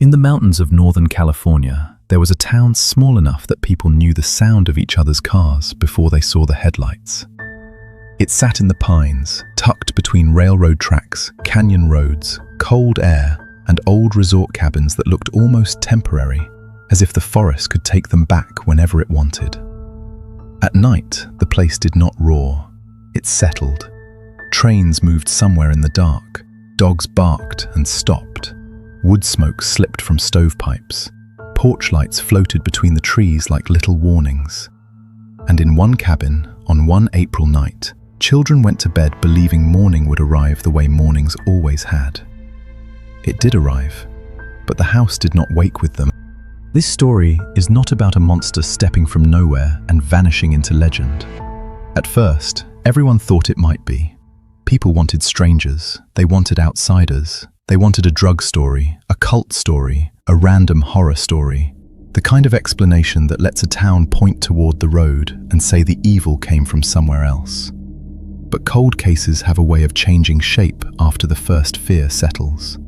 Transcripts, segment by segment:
In the mountains of Northern California, there was a town small enough that people knew the sound of each other's cars before they saw the headlights. It sat in the pines, tucked between railroad tracks, canyon roads, cold air, and old resort cabins that looked almost temporary, as if the forest could take them back whenever it wanted. At night, the place did not roar. It settled. Trains moved somewhere in the dark. Dogs barked and stopped. Wood smoke slipped from stovepipes. Porch lights floated between the trees like little warnings. And in one cabin, on one April night, children went to bed believing morning would arrive the way mornings always had. It did arrive, but the house did not wake with them. This story is not about a monster stepping from nowhere and vanishing into legend. At first, everyone thought it might be. People wanted strangers, they wanted outsiders, they wanted a drug story, a cult story, a random horror story, the kind of explanation that lets a town point toward the road and say the evil came from somewhere else. But cold cases have a way of changing shape after the first fear settles.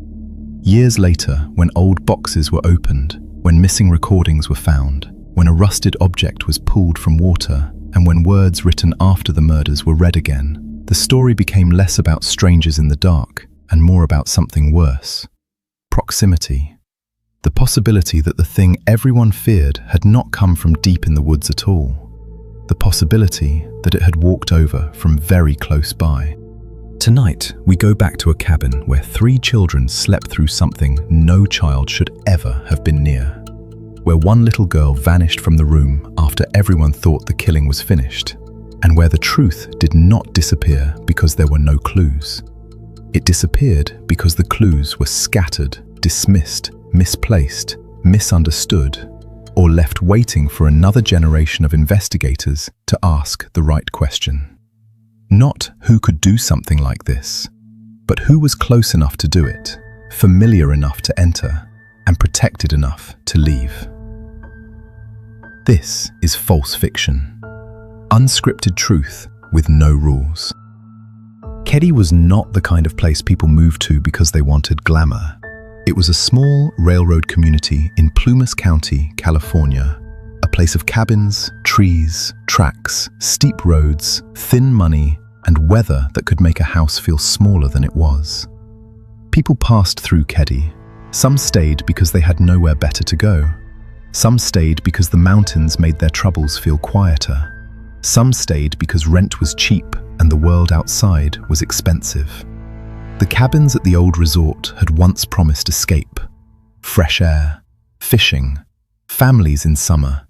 Years later, when old boxes were opened, when missing recordings were found, when a rusted object was pulled from water, and when words written after the murders were read again, the story became less about strangers in the dark and more about something worse. Proximity. The possibility that the thing everyone feared had not come from deep in the woods at all. The possibility that it had walked over from very close by. Tonight, we go back to a cabin where 3 children slept through something no child should ever have been near. Where one little girl vanished from the room after everyone thought the killing was finished. And where the truth did not disappear because there were no clues. It disappeared because the clues were scattered, dismissed, misplaced, misunderstood, or left waiting for another generation of investigators to ask the right question. Not who could do something like this, but who was close enough to do it, familiar enough to enter, and protected enough to leave. This is false fiction. Unscripted truth with no rules. Keddie was not the kind of place people moved to because they wanted glamour. It was a small railroad community in Plumas County, California. A place of cabins, trees, tracks, steep roads, thin money, and weather that could make a house feel smaller than it was. People passed through Keddie. Some stayed because they had nowhere better to go. Some stayed because the mountains made their troubles feel quieter. Some stayed because rent was cheap and the world outside was expensive. The cabins at the old resort had once promised escape, fresh air, fishing, families in summer,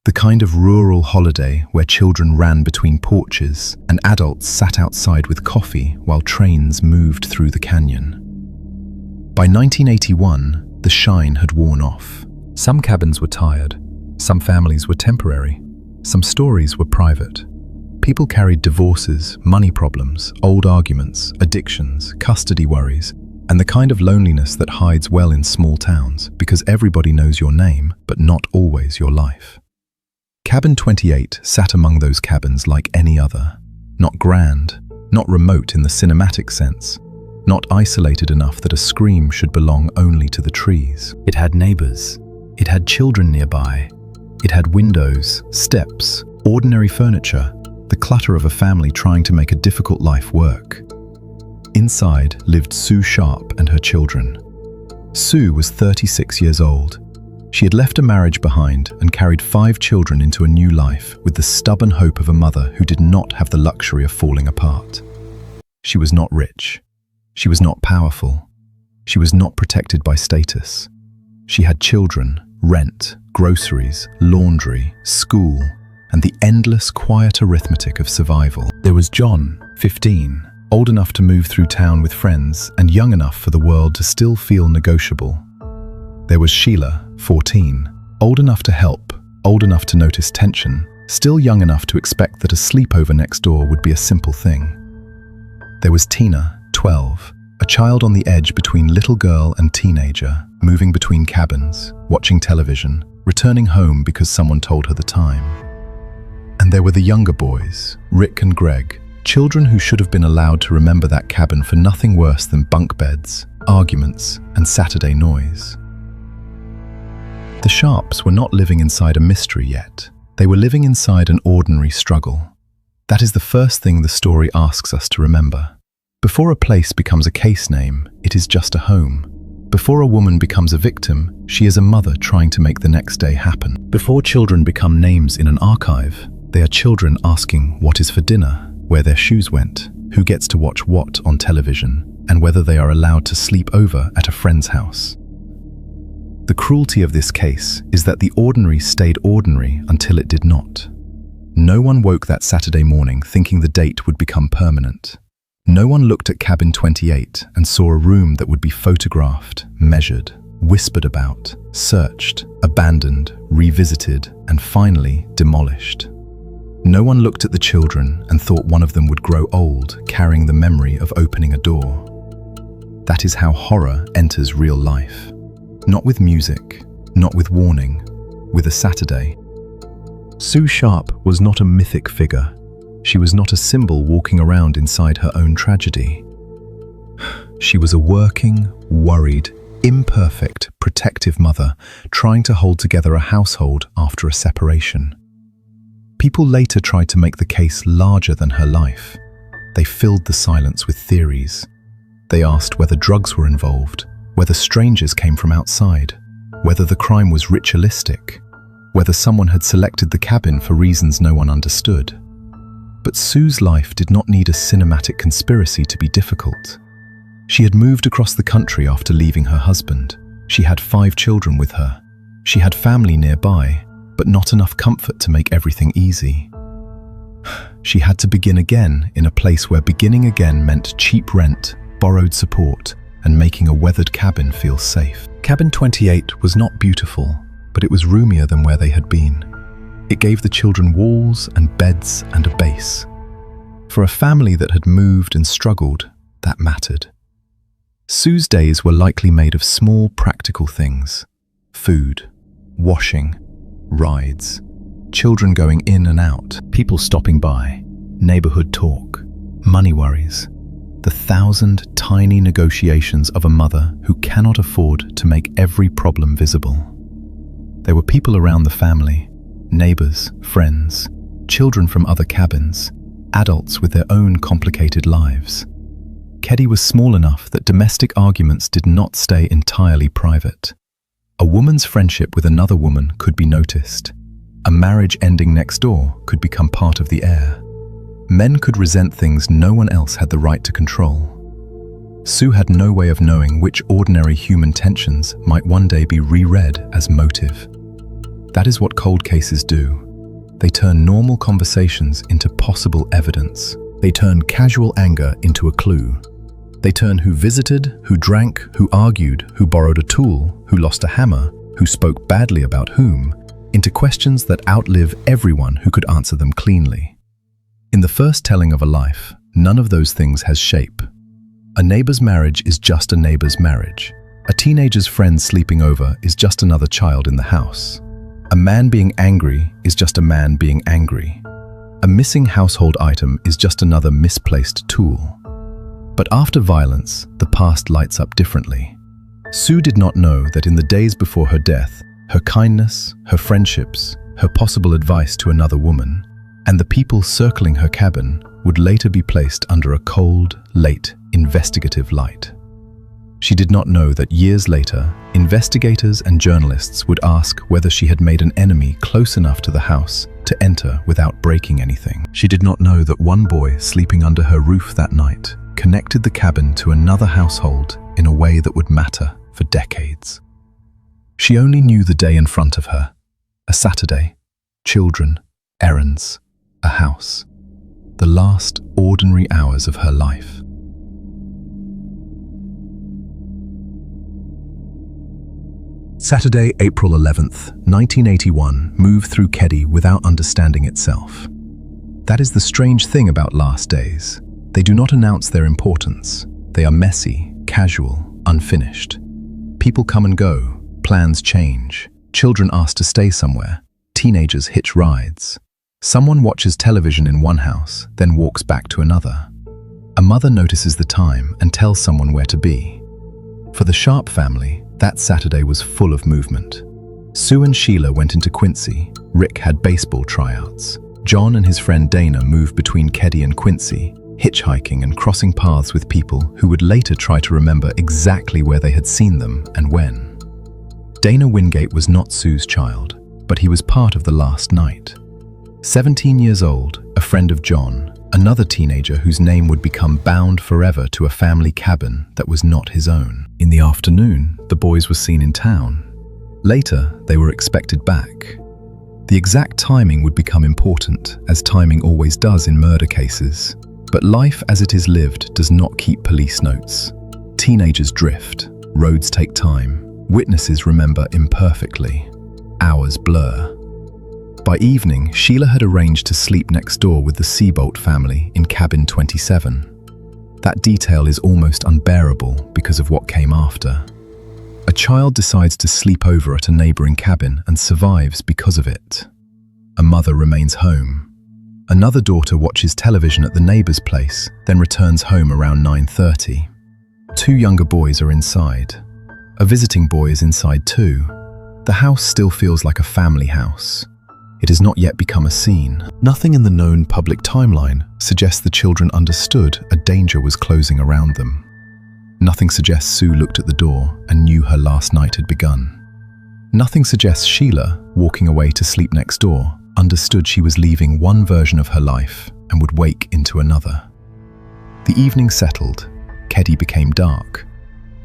the kind of rural holiday where children ran between porches and adults sat outside with coffee while trains moved through the canyon. By 1981, the shine had worn off. Some cabins were tired, some families were temporary, some stories were private. People carried divorces, money problems, old arguments, addictions, custody worries, and the kind of loneliness that hides well in small towns because everybody knows your name, but not always your life. Cabin 28 sat among those cabins like any other. Not grand, not remote in the cinematic sense, not isolated enough that a scream should belong only to the trees. It had neighbors. It had children nearby. It had windows, steps, ordinary furniture, the clutter of a family trying to make a difficult life work. Inside lived Sue Sharp and her children. Sue was 36 years old. She had left a marriage behind and carried 5 children into a new life with the stubborn hope of a mother who did not have the luxury of falling apart. She was not rich. She was not powerful. She was not protected by status. She had children, rent, groceries, laundry, school, and the endless quiet arithmetic of survival. There was John, 15, old enough to move through town with friends and young enough for the world to still feel negotiable. There was Sheila, 14, old enough to help, old enough to notice tension, still young enough to expect that a sleepover next door would be a simple thing. There was Tina, 12, a child on the edge between little girl and teenager, moving between cabins, watching television, returning home because someone told her the time. And there were the younger boys, Rick and Greg, children who should have been allowed to remember that cabin for nothing worse than bunk beds, arguments, and Saturday noise. The Sharps were not living inside a mystery yet. They were living inside an ordinary struggle. That is the first thing the story asks us to remember. Before a place becomes a case name, it is just a home. Before a woman becomes a victim, she is a mother trying to make the next day happen. Before children become names in an archive, they are children asking what is for dinner, where their shoes went, who gets to watch what on television, and whether they are allowed to sleep over at a friend's house. The cruelty of this case is that the ordinary stayed ordinary until it did not. No one woke that Saturday morning thinking the date would become permanent. No one looked at cabin 28 and saw a room that would be photographed, measured, whispered about, searched, abandoned, revisited, and finally demolished. No one looked at the children and thought one of them would grow old, carrying the memory of opening a door. That is how horror enters real life. Not with music, not with warning, with a Saturday. Sue Sharp was not a mythic figure. She was not a symbol walking around inside her own tragedy. She was a working, worried, imperfect, protective mother trying to hold together a household after a separation. People later tried to make the case larger than her life. They filled the silence with theories. They asked whether drugs were involved, whether strangers came from outside, whether the crime was ritualistic, whether someone had selected the cabin for reasons no one understood. But Sue's life did not need a cinematic conspiracy to be difficult. She had moved across the country after leaving her husband. She had 5 children with her. She had family nearby, but not enough comfort to make everything easy. She had to begin again in a place where beginning again meant cheap rent, borrowed support, and making a weathered cabin feel safe. Cabin 28 was not beautiful, but it was roomier than where they had been. It gave the children walls and beds and a base. For a family that had moved and struggled, that mattered. Sue's days were likely made of small, practical things. Food, washing, rides, children going in and out, people stopping by, neighborhood talk, money worries, the 1,000 tiny negotiations of a mother who cannot afford to make every problem visible. There were people around the family, neighbors, friends, children from other cabins, adults with their own complicated lives. Keddie was small enough that domestic arguments did not stay entirely private. A woman's friendship with another woman could be noticed. A marriage ending next door could become part of the air. Men could resent things no one else had the right to control. Sue had no way of knowing which ordinary human tensions might one day be reread as motive. That is what cold cases do. They turn normal conversations into possible evidence. They turn casual anger into a clue. They turn who visited, who drank, who argued, who borrowed a tool, who lost a hammer, who spoke badly about whom, into questions that outlive everyone who could answer them cleanly. In the first telling of a life, none of those things has shape. A neighbor's marriage is just a neighbor's marriage. A teenager's friend sleeping over is just another child in the house. A man being angry is just a man being angry. A missing household item is just another misplaced tool. But after violence, the past lights up differently. Sue did not know that in the days before her death, her kindness, her friendships, her possible advice to another woman, and the people circling her cabin would later be placed under a cold, late, investigative light. She did not know that years later, investigators and journalists would ask whether she had made an enemy close enough to the house to enter without breaking anything. She did not know that one boy sleeping under her roof that night connected the cabin to another household in a way that would matter for decades. She only knew the day in front of her, a Saturday, children, errands, a house, the last ordinary hours of her life. Saturday, April 11th, 1981, moved through Keddie without understanding itself. That is the strange thing about last days. They do not announce their importance. They are messy, casual, unfinished. People come and go, plans change, children ask to stay somewhere, teenagers hitch rides. Someone watches television in one house, then walks back to another. A mother notices the time and tells someone where to be. For the Sharp family, that Saturday was full of movement. Sue and Sheila went into Quincy. Rick had baseball tryouts. John and his friend Dana moved between Keddie and Quincy, hitchhiking and crossing paths with people who would later try to remember exactly where they had seen them and when. Dana Wingate was not Sue's child, but he was part of the last night. 17 years old, a friend of John, another teenager whose name would become bound forever to a family cabin that was not his own. In the afternoon, the boys were seen in town. Later, they were expected back. The exact timing would become important, as timing always does in murder cases. But life as it is lived does not keep police notes. Teenagers drift, roads take time, witnesses remember imperfectly, hours blur. By evening, Sheila had arranged to sleep next door with the Seabolt family in cabin 27. That detail is almost unbearable because of what came after. A child decides to sleep over at a neighboring cabin and survives because of it. A mother remains home. Another daughter watches television at the neighbor's place, then returns home around 9:30. Two younger boys are inside. A visiting boy is inside too. The house still feels like a family house. It has not yet become a scene. Nothing in the known public timeline suggests the children understood a danger was closing around them. Nothing suggests Sue looked at the door and knew her last night had begun. Nothing suggests Sheila, walking away to sleep next door, understood she was leaving one version of her life and would wake into another. The evening settled. Keddie became dark.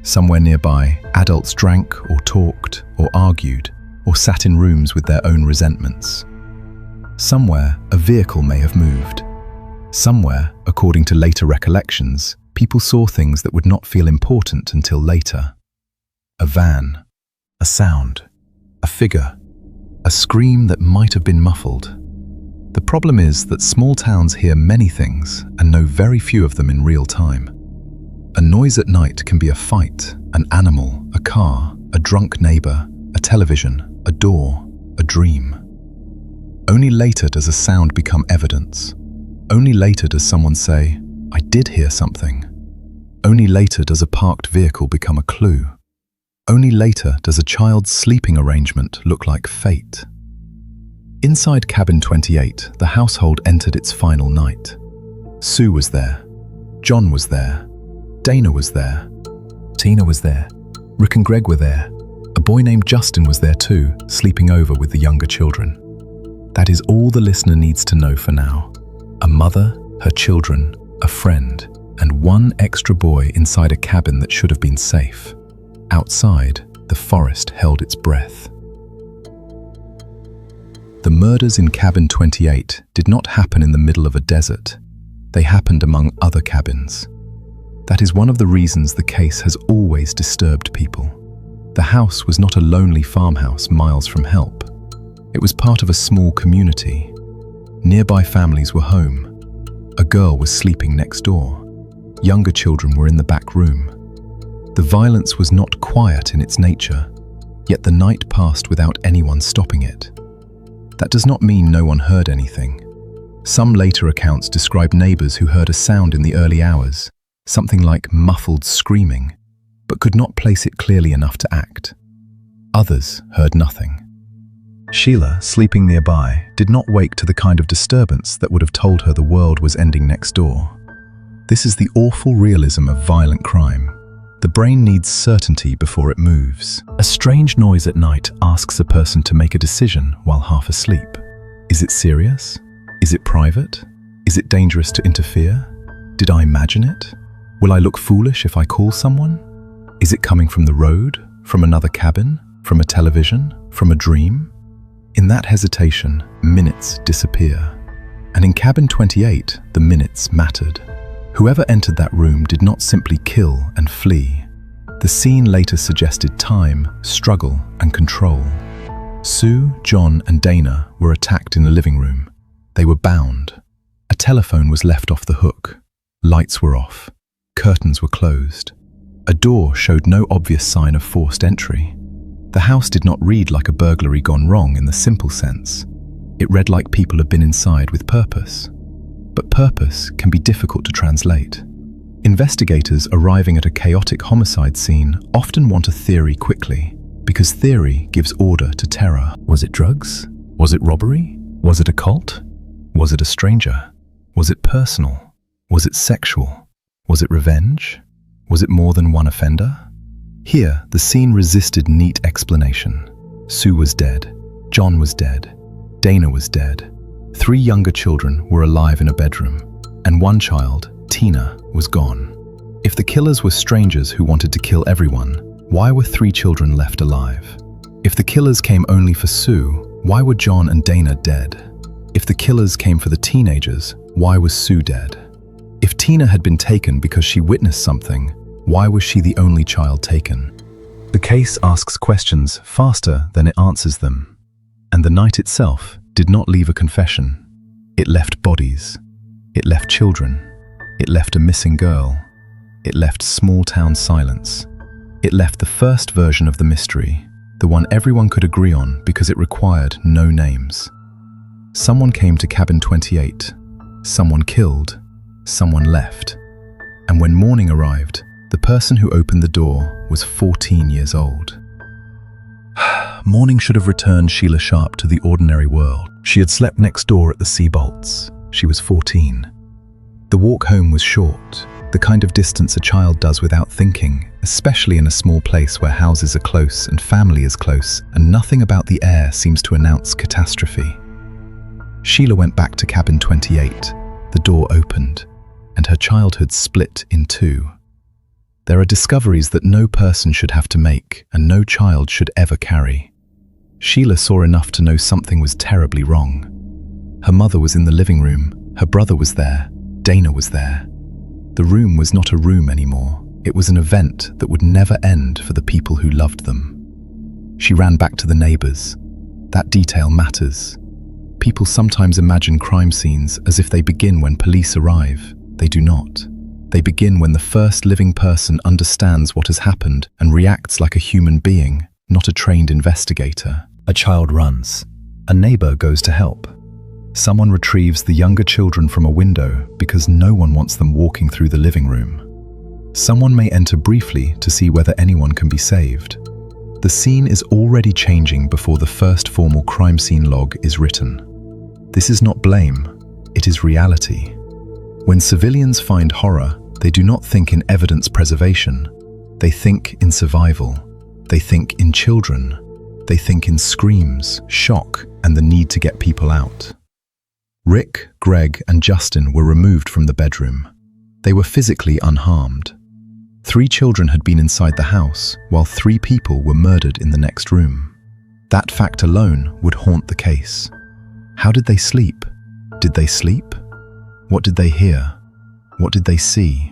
Somewhere nearby, adults drank or talked or argued or sat in rooms with their own resentments. Somewhere, a vehicle may have moved. Somewhere, according to later recollections, people saw things that would not feel important until later. A van, a sound, a figure, a scream that might have been muffled. The problem is that small towns hear many things and know very few of them in real time. A noise at night can be a fight, an animal, a car, a drunk neighbor, a television, a door, a dream. Only later does a sound become evidence. Only later does someone say, "I did hear something." Only later does a parked vehicle become a clue. Only later does a child's sleeping arrangement look like fate. Inside cabin 28, the household entered its final night. Sue was there. John was there. Dana was there. Tina was there. Rick and Greg were there. A boy named Justin was there too, sleeping over with the younger children. That is all the listener needs to know for now. A mother, her children, a friend, and one extra boy inside a cabin that should have been safe. Outside, the forest held its breath. The murders in cabin 28 did not happen in the middle of a desert. They happened among other cabins. That is one of the reasons the case has always disturbed people. The house was not a lonely farmhouse miles from help. It was part of a small community. Nearby families were home. A girl was sleeping next door. Younger children were in the back room. The violence was not quiet in its nature, yet the night passed without anyone stopping it. That does not mean no one heard anything. Some later accounts describe neighbors who heard a sound in the early hours, something like muffled screaming, but could not place it clearly enough to act. Others heard nothing. Sheila, sleeping nearby, did not wake to the kind of disturbance that would have told her the world was ending next door. This is the awful realism of violent crime. The brain needs certainty before it moves. A strange noise at night asks a person to make a decision while half asleep. Is it serious? Is it private? Is it dangerous to interfere? Did I imagine it? Will I look foolish if I call someone? Is it coming from the road? From another cabin? From a television? From a dream? In that hesitation, minutes disappear. And in cabin 28, the minutes mattered. Whoever entered that room did not simply kill and flee. The scene later suggested time, struggle, and control. Sue, John, and Dana were attacked in the living room. They were bound. A telephone was left off the hook. Lights were off. Curtains were closed. A door showed no obvious sign of forced entry. The house did not read like a burglary gone wrong in the simple sense. It read like people had been inside with purpose. But purpose can be difficult to translate. Investigators arriving at a chaotic homicide scene often want a theory quickly. Because theory gives order to terror. Was it drugs? Was it robbery? Was it a cult? Was it a stranger? Was it personal? Was it sexual? Was it revenge? Was it more than one offender? Here, the scene resisted neat explanation. Sue was dead. John was dead. Dana was dead. 3 younger children were alive in a bedroom, and one child, Tina, was gone. If the killers were strangers who wanted to kill everyone, why were 3 children left alive? If the killers came only for Sue, why were John and Dana dead? If the killers came for the teenagers, why was Sue dead? If Tina had been taken because she witnessed something, why was she the only child taken? The case asks questions faster than it answers them. And the night itself did not leave a confession. It left bodies. It left children. It left a missing girl. It left small-town silence. It left the first version of the mystery, the one everyone could agree on because it required no names. Someone came to cabin 28. Someone killed. Someone left. And when morning arrived, the person who opened the door was 14 years old. Morning should have returned Sheila Sharp to the ordinary world. She had slept next door at the Seabolts. She was 14. The walk home was short, the kind of distance a child does without thinking, especially in a small place where houses are close and family is close, and nothing about the air seems to announce catastrophe. Sheila went back to cabin 28. The door opened, and her childhood split in 2. There are discoveries that no person should have to make and no child should ever carry. Sheila saw enough to know something was terribly wrong. Her mother was in the living room, her brother was there, Dana was there. The room was not a room anymore. It was an event that would never end for the people who loved them. She ran back to the neighbors. That detail matters. People sometimes imagine crime scenes as if they begin when police arrive. They do not. They begin when the first living person understands what has happened and reacts like a human being, not a trained investigator. A child runs. A neighbor goes to help. Someone retrieves the younger children from a window because no one wants them walking through the living room. Someone may enter briefly to see whether anyone can be saved. The scene is already changing before the first formal crime scene log is written. This is not blame, it is reality. When civilians find horror, they do not think in evidence preservation. They think in survival. They think in children. They think in screams, shock, and the need to get people out. Rick, Greg, and Justin were removed from the bedroom. They were physically unharmed. 3 children had been inside the house, while 3 people were murdered in the next room. That fact alone would haunt the case. How did they sleep? Did they sleep? What did they hear? What did they see?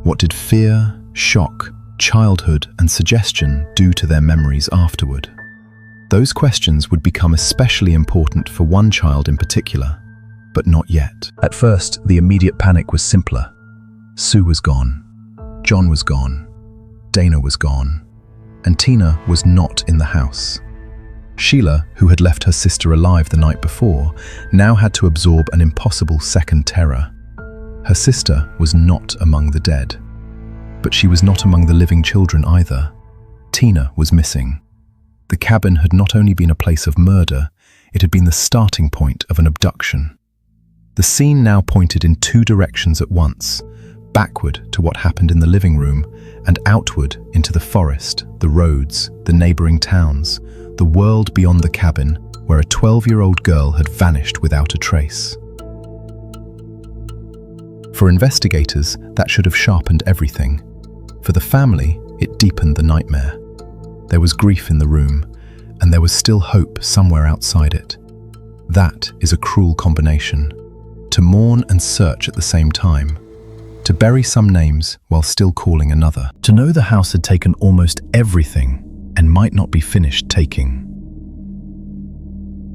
What did fear, shock, childhood, and suggestion do to their memories afterward? Those questions would become especially important for one child in particular, but not yet. At first, the immediate panic was simpler. Sue was gone. John was gone. Dana was gone. And Tina was not in the house. Sheila, who had left her sister alive the night before, now had to absorb an impossible second terror. Her sister was not among the dead. But she was not among the living children either. Tina was missing. The cabin had not only been a place of murder, it had been the starting point of an abduction. The scene now pointed in 2 directions at once, backward to what happened in the living room and outward into the forest, the roads, the neighboring towns, the world beyond the cabin where a 12-year-old girl had vanished without a trace. For investigators, that should have sharpened everything. For the family, it deepened the nightmare. There was grief in the room, and there was still hope somewhere outside it. That is a cruel combination. To mourn and search at the same time. To bury some names while still calling another. To know the house had taken almost everything and might not be finished taking.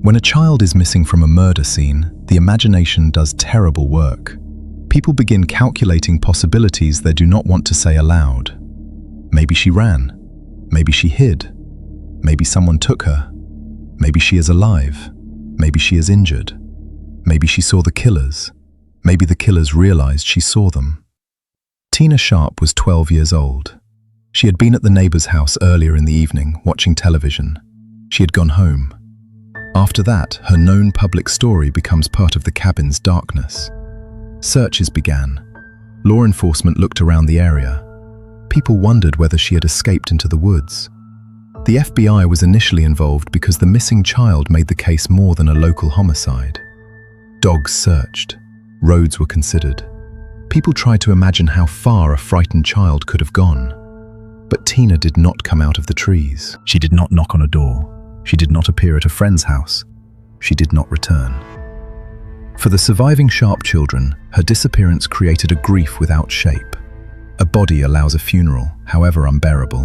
When a child is missing from a murder scene, the imagination does terrible work. People begin calculating possibilities they do not want to say aloud. Maybe she ran. Maybe she hid. Maybe someone took her. Maybe she is alive. Maybe she is injured. Maybe she saw the killers. Maybe the killers realized she saw them. Tina Sharp was 12 years old. She had been at the neighbor's house earlier in the evening, watching television. She had gone home. After that, her known public story becomes part of the cabin's darkness. Searches began. Law enforcement looked around the area. People wondered whether she had escaped into the woods. The FBI was initially involved because the missing child made the case more than a local homicide. Dogs searched. Roads were considered. People tried to imagine how far a frightened child could have gone. But Tina did not come out of the trees. She did not knock on a door. She did not appear at a friend's house. She did not return. For the surviving Sharp children, her disappearance created a grief without shape. A body allows a funeral, however unbearable.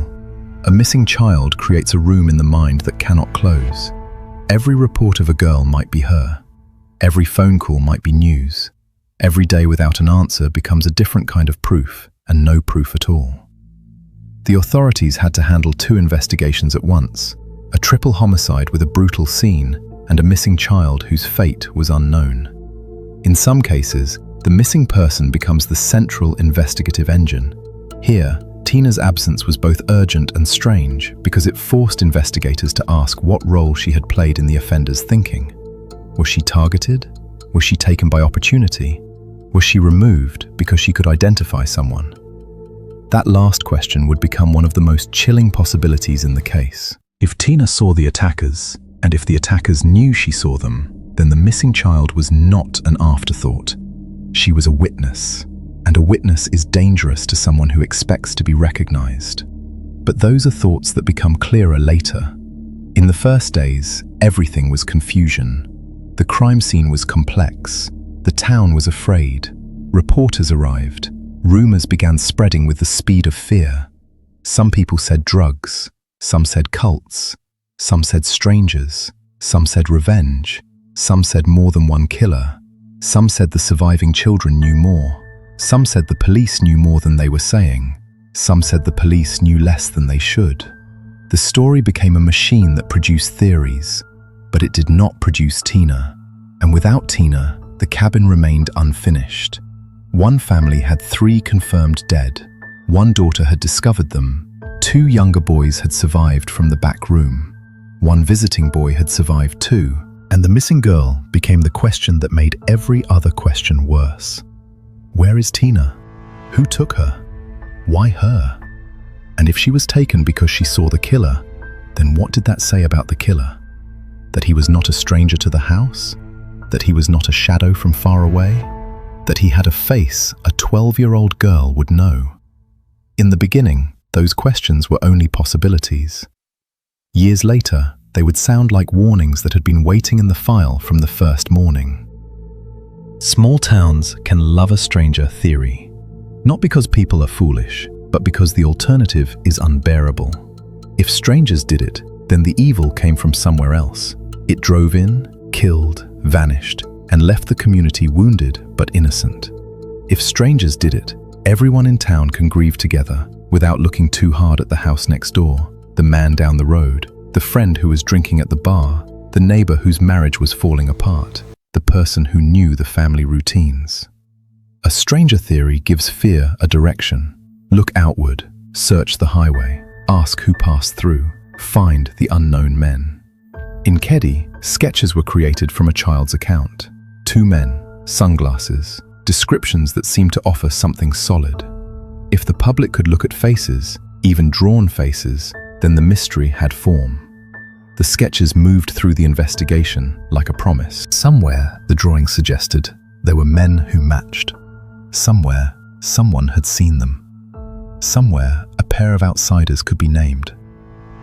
A missing child creates a room in the mind that cannot close. Every report of a girl might be her. Every phone call might be news. Every day without an answer becomes a different kind of proof, and no proof at all. The authorities had to handle 2 investigations at once, a triple homicide with a brutal scene and a missing child whose fate was unknown. In some cases, the missing person becomes the central investigative engine. Here, Tina's absence was both urgent and strange because it forced investigators to ask what role she had played in the offender's thinking. Was she targeted? Was she taken by opportunity? Was she removed because she could identify someone? That last question would become one of the most chilling possibilities in the case. If Tina saw the attackers, and if the attackers knew she saw them, then the missing child was not an afterthought. She was a witness, and a witness is dangerous to someone who expects to be recognized. But those are thoughts that become clearer later. In the first days, everything was confusion. The crime scene was complex. The town was afraid. Reporters arrived. Rumors began spreading with the speed of fear. Some people said drugs. Some said cults. Some said strangers. Some said revenge. Some said more than one killer. Some said the surviving children knew more. Some said the police knew more than they were saying. Some said the police knew less than they should. The story became a machine that produced theories, but it did not produce Tina. And without Tina, the cabin remained unfinished. One family had 3 confirmed dead. One daughter had discovered them. 2 younger boys had survived from the back room. One visiting boy had survived too. And the missing girl became the question that made every other question worse. Where is Tina? Who took her? Why her? And if she was taken because she saw the killer, then what did that say about the killer? That he was not a stranger to the house? That he was not a shadow from far away? That he had a face a 12-year-old girl would know? In the beginning, those questions were only possibilities. Years later, they would sound like warnings that had been waiting in the file from the first morning. Small towns can love a stranger theory. Not because people are foolish, but because the alternative is unbearable. If strangers did it, then the evil came from somewhere else. It drove in, killed, vanished, and left the community wounded but innocent. If strangers did it, everyone in town can grieve together without looking too hard at the house next door, the man down the road, the friend who was drinking at the bar, the neighbor whose marriage was falling apart, the person who knew the family routines. A stranger theory gives fear a direction. Look outward, search the highway, ask who passed through, find the unknown men. In Keddie, sketches were created from a child's account. 2 men, sunglasses, descriptions that seemed to offer something solid. If the public could look at faces, even drawn faces, then the mystery had form. The sketches moved through the investigation like a promise. Somewhere, the drawing suggested, there were men who matched. Somewhere, someone had seen them. Somewhere, a pair of outsiders could be named.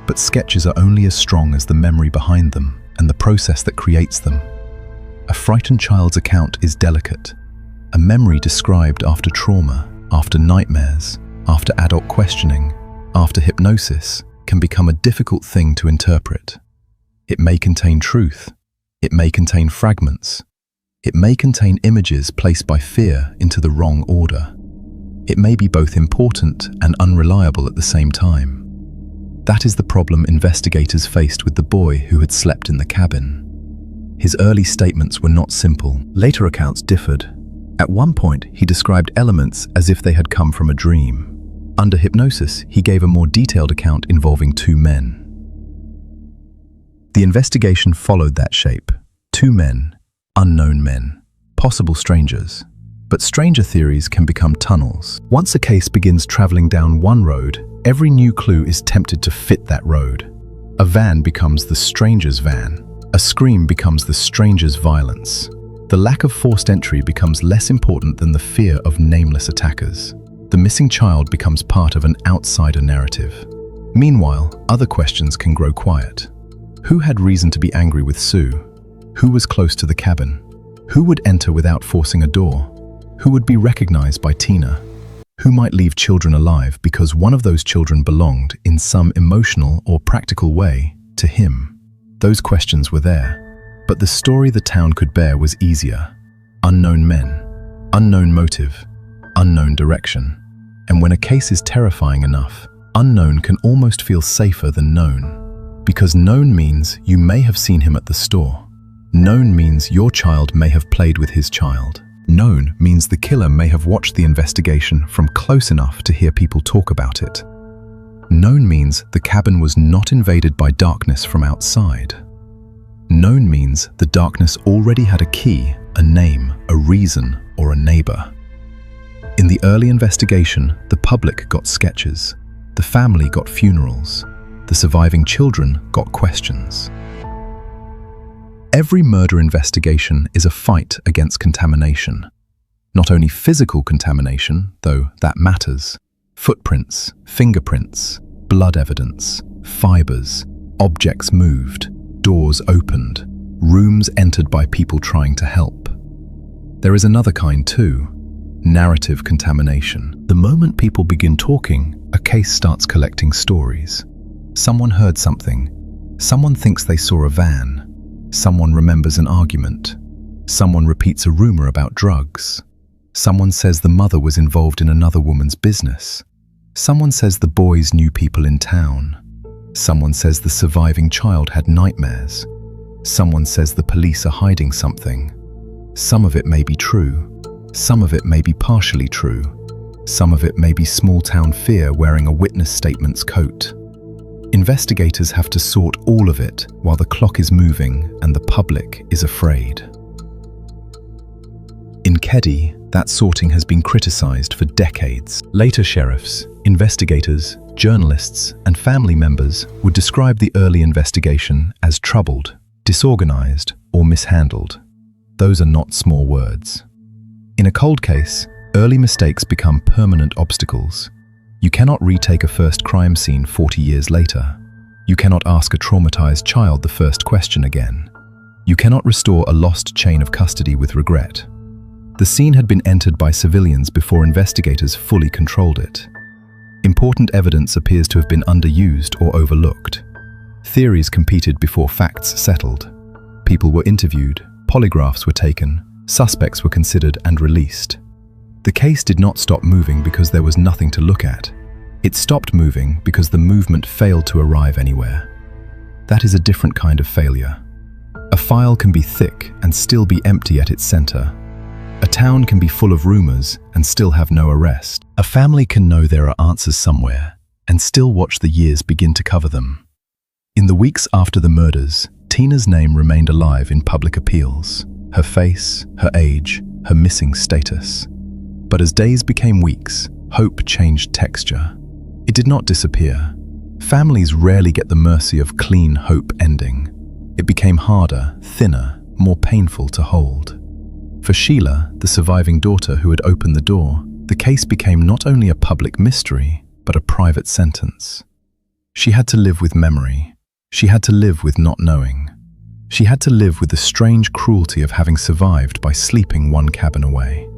But sketches are only as strong as the memory behind them and the process that creates them. A frightened child's account is delicate. A memory described after trauma, after nightmares, after adult questioning, after hypnosis, can become a difficult thing to interpret. It may contain truth. It may contain fragments. It may contain images placed by fear into the wrong order. It may be both important and unreliable at the same time. That is the problem investigators faced with the boy who had slept in the cabin. His early statements were not simple. Later accounts differed. At one point, he described elements as if they had come from a dream. Under hypnosis, he gave a more detailed account involving 2 men. The investigation followed that shape. 2 men, unknown men, possible strangers. But stranger theories can become tunnels. Once a case begins traveling down one road, every new clue is tempted to fit that road. A van becomes the stranger's van. A scream becomes the stranger's violence. The lack of forced entry becomes less important than the fear of nameless attackers. The missing child becomes part of an outsider narrative. Meanwhile, other questions can grow quiet. Who had reason to be angry with Sue? Who was close to the cabin? Who would enter without forcing a door? Who would be recognized by Tina? Who might leave children alive because one of those children belonged, in some emotional or practical way, to him? Those questions were there, but the story the town could bear was easier. Unknown men, unknown motive, unknown direction. And when a case is terrifying enough, unknown can almost feel safer than known. Because known means you may have seen him at the store. Known means your child may have played with his child. Known means the killer may have watched the investigation from close enough to hear people talk about it. Known means the cabin was not invaded by darkness from outside. Known means the darkness already had a key, a name, a reason, or a neighbor. In the early investigation, the public got sketches. The family got funerals. The surviving children got questions. Every murder investigation is a fight against contamination. Not only physical contamination, though that matters. Footprints, fingerprints, blood evidence, fibers, objects moved, doors opened, rooms entered by people trying to help. There is another kind too, narrative contamination. The moment people begin talking, a case starts collecting stories. Someone heard something. Someone thinks they saw a van. Someone remembers an argument. Someone repeats a rumor about drugs. Someone says the mother was involved in another woman's business. Someone says the boys knew people in town. Someone says the surviving child had nightmares. Someone says the police are hiding something. Some of it may be true. Some of it may be partially true. Some of it may be small-town fear wearing a witness statement's coat. Investigators have to sort all of it while the clock is moving and the public is afraid. In Keddie, that sorting has been criticized for decades. Later sheriffs, investigators, journalists, and family members would describe the early investigation as troubled, disorganized, or mishandled. Those are not small words. In a cold case, early mistakes become permanent obstacles. You cannot retake a first crime scene 40 years later. You cannot ask a traumatized child the first question again. You cannot restore a lost chain of custody with regret. The scene had been entered by civilians before investigators fully controlled it. Important evidence appears to have been underused or overlooked. Theories competed before facts settled. People were interviewed, polygraphs were taken, suspects were considered and released. The case did not stop moving because there was nothing to look at. It stopped moving because the movement failed to arrive anywhere. That is a different kind of failure. A file can be thick and still be empty at its center. A town can be full of rumors and still have no arrest. A family can know there are answers somewhere and still watch the years begin to cover them. In the weeks after the murders, Tina's name remained alive in public appeals. Her face, her age, her missing status. But as days became weeks, hope changed texture. It did not disappear. Families rarely get the mercy of clean hope ending. It became harder, thinner, more painful to hold. For Sheila, the surviving daughter who had opened the door, the case became not only a public mystery, but a private sentence. She had to live with memory. She had to live with not knowing. She had to live with the strange cruelty of having survived by sleeping one cabin away.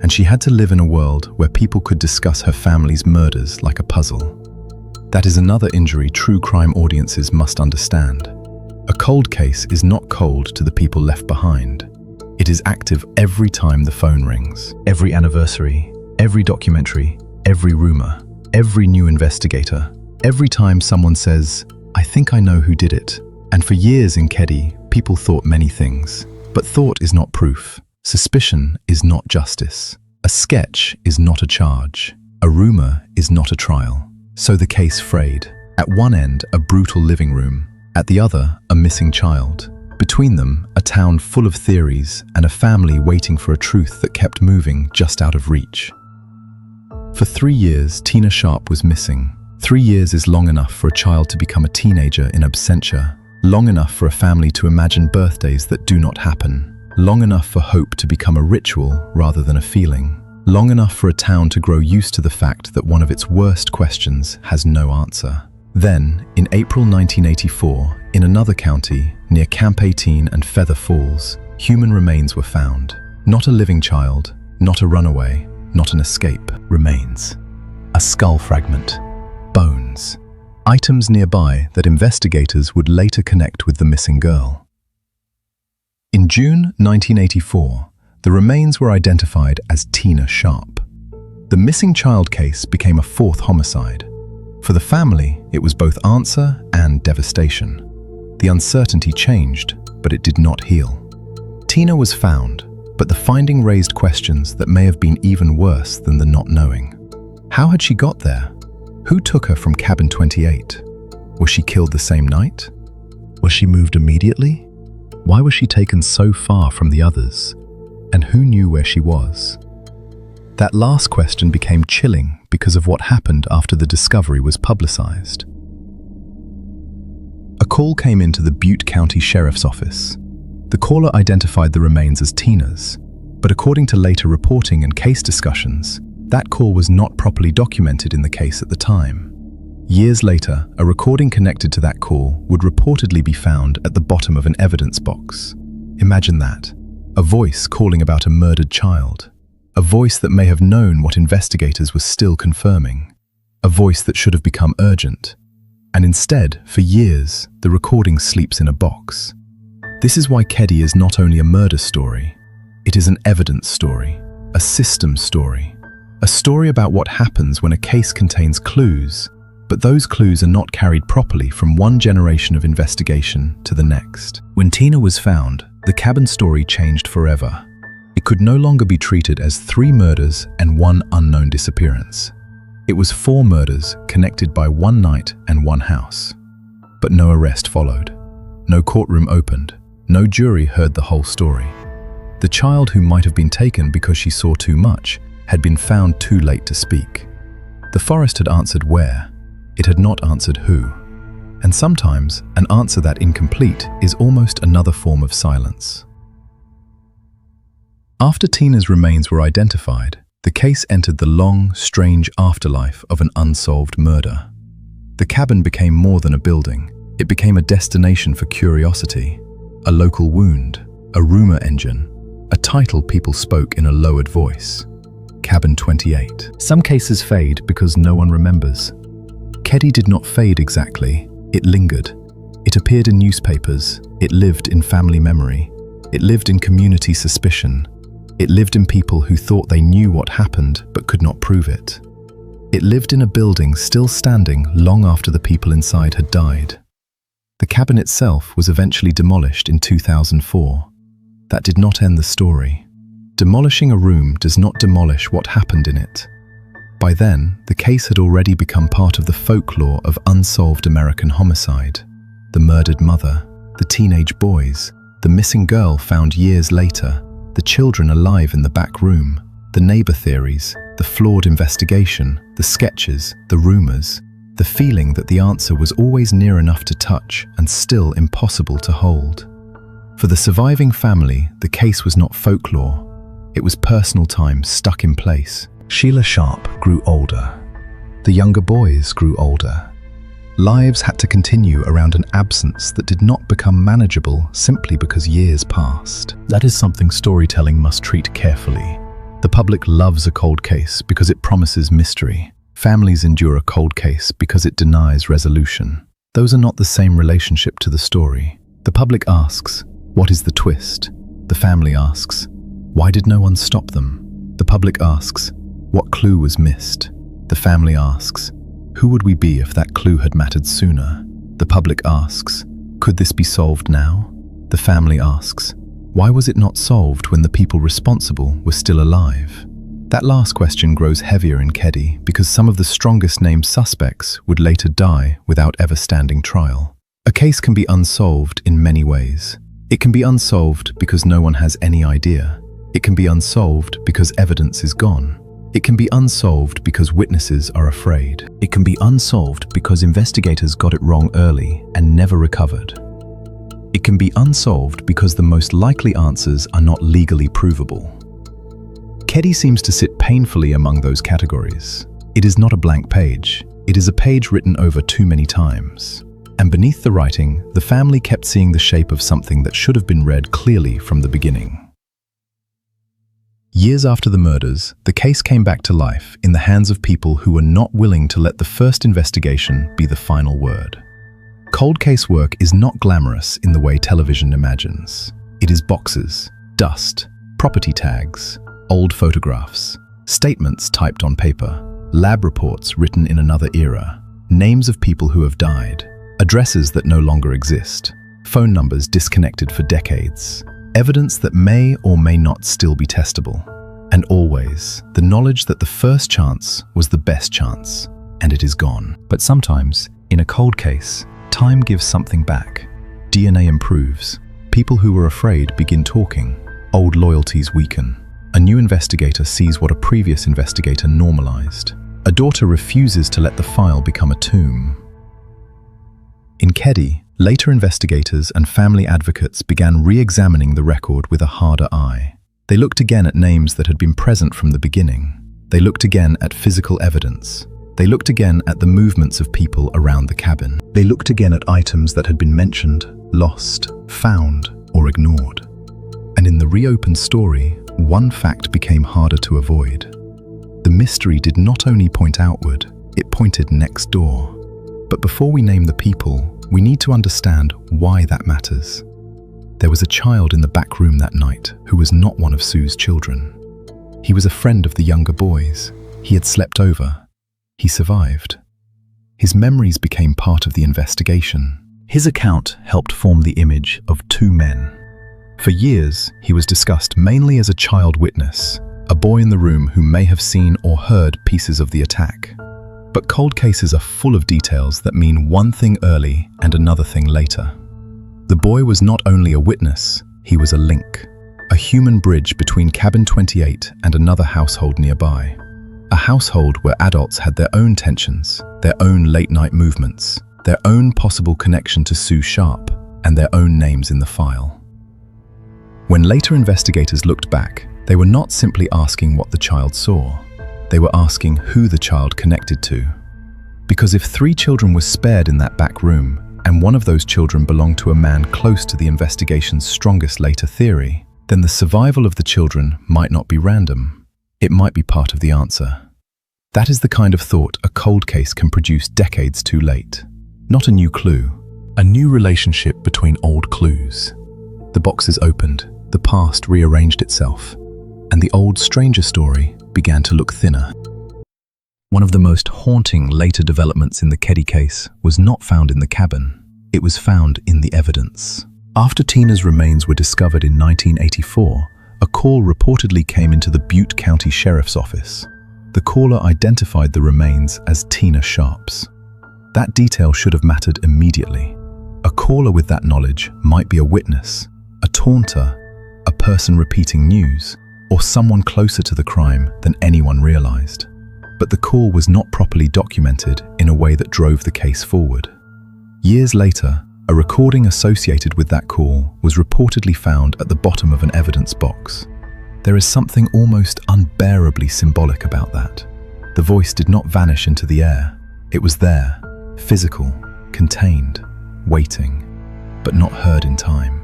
And she had to live in a world where people could discuss her family's murders like a puzzle. That is another injury true crime audiences must understand. A cold case is not cold to the people left behind. It is active every time the phone rings. Every anniversary, every documentary, every rumor, every new investigator. Every time someone says, "I think I know who did it." And for years in Keddie, people thought many things. But thought is not proof. Suspicion is not justice. A sketch is not a charge. A rumor is not a trial. So the case frayed. At one end, a brutal living room. At the other, a missing child. Between them, a town full of theories and a family waiting for a truth that kept moving just out of reach. For 3 years, Tina Sharp was missing. 3 years is long enough for a child to become a teenager in absentia. Long enough for a family to imagine birthdays that do not happen. Long enough for hope to become a ritual rather than a feeling. Long enough for a town to grow used to the fact that one of its worst questions has no answer. Then, in April 1984, in another county, near Camp 18 and Feather Falls, human remains were found. Not a living child, not a runaway, not an escape. Remains. A skull fragment. Bones. Items nearby that investigators would later connect with the missing girl. In June 1984, the remains were identified as Tina Sharp. The missing child case became a fourth homicide. For the family, it was both answer and devastation. The uncertainty changed, but it did not heal. Tina was found, but the finding raised questions that may have been even worse than the not knowing. How had she got there? Who took her from cabin 28? Was she killed the same night? Was she moved immediately? Why was she taken so far from the others? And who knew where she was? That last question became chilling because of what happened after the discovery was publicized. A call came into the Butte County Sheriff's Office. The caller identified the remains as Tina's, but according to later reporting and case discussions, that call was not properly documented in the case at the time. Years later, a recording connected to that call would reportedly be found at the bottom of an evidence box. Imagine that. A voice calling about a murdered child. A voice that may have known what investigators were still confirming. A voice that should have become urgent. And instead, for years, the recording sleeps in a box. This is why Keddie is not only a murder story, it is an evidence story, a system story. A story about what happens when a case contains clues, but those clues are not carried properly from one generation of investigation to the next. When Tina was found, the cabin story changed forever. It could no longer be treated as 3 murders and 1 unknown disappearance. It was 4 murders connected by 1 night and 1 house. But no arrest followed. No courtroom opened. No jury heard the whole story. The child who might have been taken because she saw too much had been found too late to speak. The forest had answered where. It had not answered who. And sometimes, an answer that incomplete is almost another form of silence. After Tina's remains were identified, the case entered the long, strange afterlife of an unsolved murder. The cabin became more than a building. It became a destination for curiosity, a local wound, a rumor engine, a title people spoke in a lowered voice. Cabin 28. Some cases fade because no one remembers. Keddie did not fade exactly. It lingered. It appeared in newspapers. It lived in family memory. It lived in community suspicion. It lived in people who thought they knew what happened but could not prove it. It lived in a building still standing long after the people inside had died. The cabin itself was eventually demolished in 2004. That did not end the story. Demolishing a room does not demolish what happened in it. By then, the case had already become part of the folklore of unsolved American homicide. The murdered mother, the teenage boys, the missing girl found years later, the children alive in the back room, the neighbor theories, the flawed investigation, the sketches, the rumors, the feeling that the answer was always near enough to touch and still impossible to hold. For the surviving family, the case was not folklore. It was personal time stuck in place. Sheila Sharp grew older. The younger boys grew older. Lives had to continue around an absence that did not become manageable simply because years passed. That is something storytelling must treat carefully. The public loves a cold case because it promises mystery. Families endure a cold case because it denies resolution. Those are not the same relationship to the story. The public asks, what is the twist? The family asks, why did no one stop them? The public asks, what clue was missed? The family asks, who would we be if that clue had mattered sooner? The public asks, could this be solved now? The family asks, why was it not solved when the people responsible were still alive? That last question grows heavier in Keddie because some of the strongest named suspects would later die without ever standing trial. A case can be unsolved in many ways. It can be unsolved because no one has any idea. It can be unsolved because evidence is gone. It can be unsolved because witnesses are afraid. It can be unsolved because investigators got it wrong early and never recovered. It can be unsolved because the most likely answers are not legally provable. Keddie seems to sit painfully among those categories. It is not a blank page. It is a page written over too many times. And beneath the writing, the family kept seeing the shape of something that should have been read clearly from the beginning. Years after the murders, the case came back to life in the hands of people who were not willing to let the first investigation be the final word. Cold case work is not glamorous in the way television imagines. It is boxes, dust, property tags, old photographs, statements typed on paper, lab reports written in another era, names of people who have died, addresses that no longer exist, phone numbers disconnected for decades, evidence that may or may not still be testable, and always the knowledge that the first chance was the best chance, and it is gone. But sometimes, in a cold case, time gives something back. DNA improves. People who were afraid begin talking. Old loyalties weaken. A new investigator sees what a previous investigator normalized. A daughter refuses to let the file become a tomb. In Keddie, later investigators and family advocates began re-examining the record with a harder eye. They looked again at names that had been present from the beginning. They looked again at physical evidence. They looked again at the movements of people around the cabin. They looked again at items that had been mentioned, lost, found, or ignored. And in the reopened story, one fact became harder to avoid. The mystery did not only point outward, it pointed next door. But before we name the people, we need to understand why that matters. There was a child in the back room that night who was not one of Sue's children. He was a friend of the younger boys. He had slept over. He survived. His memories became part of the investigation. His account helped form the image of two men. For years, he was discussed mainly as a child witness, a boy in the room who may have seen or heard pieces of the attack. But cold cases are full of details that mean one thing early and another thing later. The boy was not only a witness, he was a link, a human bridge between Cabin 28 and another household nearby. A household where adults had their own tensions, their own late-night movements, their own possible connection to Sue Sharp, and their own names in the file. When later investigators looked back, they were not simply asking what the child saw. They were asking who the child connected to. Because if 3 children were spared in that back room, and one of those children belonged to a man close to the investigation's strongest later theory, then the survival of the children might not be random. It might be part of the answer. That is the kind of thought a cold case can produce decades too late. Not a new clue, a new relationship between old clues. The boxes opened, the past rearranged itself, and the old stranger story began to look thinner. One of the most haunting later developments in the Keddie case was not found in the cabin. It was found in the evidence. After Tina's remains were discovered in 1984, a call reportedly came into the Butte County Sheriff's Office. The caller identified the remains as Tina Sharp's. That detail should have mattered immediately. A caller with that knowledge might be a witness, a taunter, a person repeating news, or someone closer to the crime than anyone realized. But the call was not properly documented in a way that drove the case forward. Years later, a recording associated with that call was reportedly found at the bottom of an evidence box. There is something almost unbearably symbolic about that. The voice did not vanish into the air. It was there, physical, contained, waiting, but not heard in time.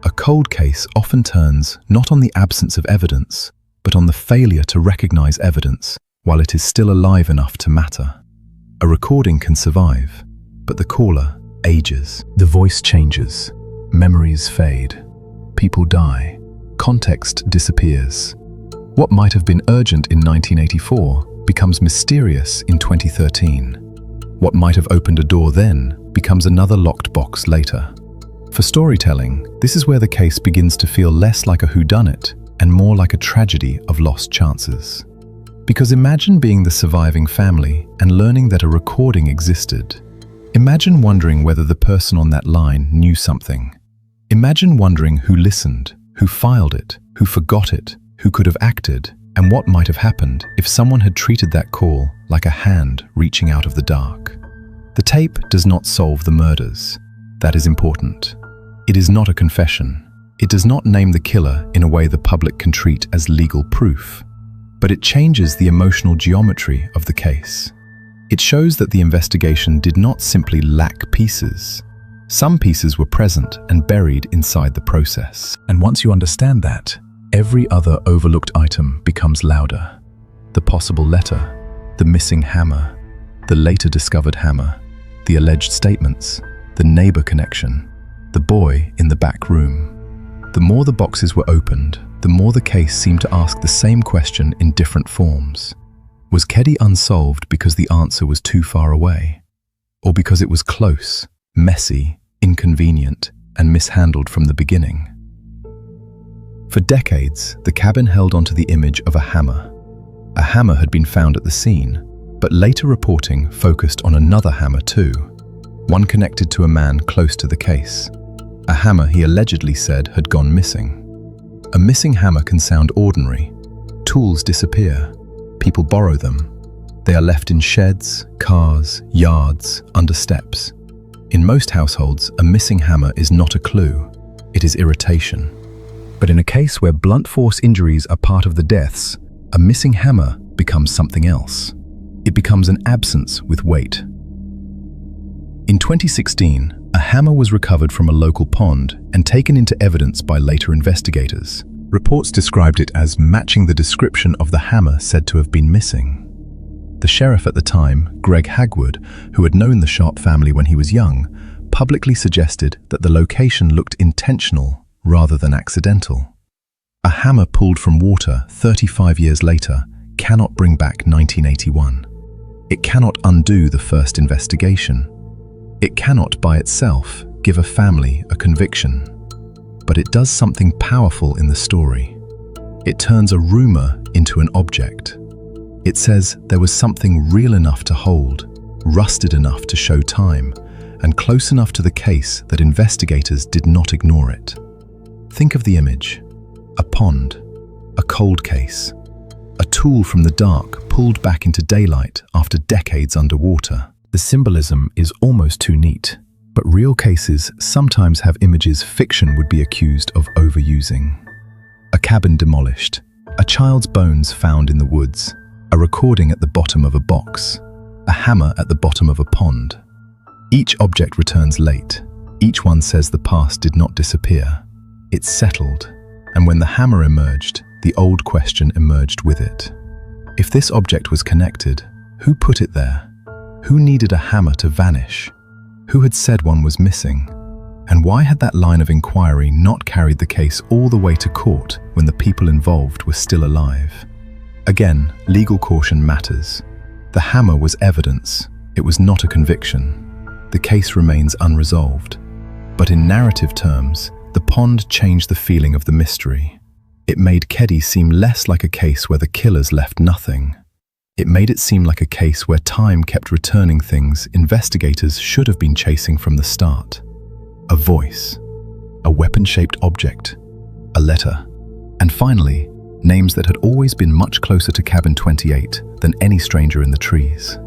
A cold case often turns not on the absence of evidence, but on the failure to recognize evidence while it is still alive enough to matter. A recording can survive, but the caller ages. The voice changes. Memories fade. People die. Context disappears. What might have been urgent in 1984 becomes mysterious in 2013. What might have opened a door then becomes another locked box later. For storytelling, this is where the case begins to feel less like a whodunit and more like a tragedy of lost chances. Because imagine being the surviving family and learning that a recording existed. Imagine wondering whether the person on that line knew something. Imagine wondering who listened, who filed it, who forgot it, who could have acted, and what might have happened if someone had treated that call like a hand reaching out of the dark. The tape does not solve the murders. That is important. It is not a confession. It does not name the killer in a way the public can treat as legal proof. But it changes the emotional geometry of the case. It shows that the investigation did not simply lack pieces. Some pieces were present and buried inside the process. And once you understand that, every other overlooked item becomes louder. The possible letter, the missing hammer, the later discovered hammer, the alleged statements, the neighbor connection, the boy in the back room. The more the boxes were opened, the more the case seemed to ask the same question in different forms. Was Keddie unsolved because the answer was too far away? Or because it was close, messy, inconvenient, and mishandled from the beginning? For decades, the cabin held onto the image of a hammer. A hammer had been found at the scene, but later reporting focused on another hammer too, one connected to a man close to the case. A hammer he allegedly said had gone missing. A missing hammer can sound ordinary. Tools disappear. People borrow them. They are left in sheds, cars, yards, under steps. In most households, a missing hammer is not a clue. It is irritation. But in a case where blunt force injuries are part of the deaths, a missing hammer becomes something else. It becomes an absence with weight. In 2016, a hammer was recovered from a local pond and taken into evidence by later investigators. Reports described it as matching the description of the hammer said to have been missing. The sheriff at the time, Greg Hagwood, who had known the Sharp family when he was young, publicly suggested that the location looked intentional rather than accidental. A hammer pulled from water 35 years later cannot bring back 1981. It cannot undo the first investigation. It cannot by itself give a family a conviction. But it does something powerful in the story. It turns a rumor into an object. It says there was something real enough to hold, rusted enough to show time, and close enough to the case that investigators did not ignore it. Think of the image: a pond, a cold case, a tool from the dark pulled back into daylight after decades underwater. The symbolism is almost too neat, but real cases sometimes have images fiction would be accused of overusing. A cabin demolished, a child's bones found in the woods, a recording at the bottom of a box, a hammer at the bottom of a pond. Each object returns late. Each one says the past did not disappear. It settled, and when the hammer emerged, the old question emerged with it. If this object was connected, who put it there? Who needed a hammer to vanish? Who had said one was missing? And why had that line of inquiry not carried the case all the way to court when the people involved were still alive? Again, legal caution matters. The hammer was evidence. It was not a conviction. The case remains unresolved. But in narrative terms, the pond changed the feeling of the mystery. It made Keddie seem less like a case where the killers left nothing. It made it seem like a case where time kept returning things investigators should have been chasing from the start. A voice, a weapon-shaped object, a letter, and finally, names that had always been much closer to Cabin 28 than any stranger in the trees.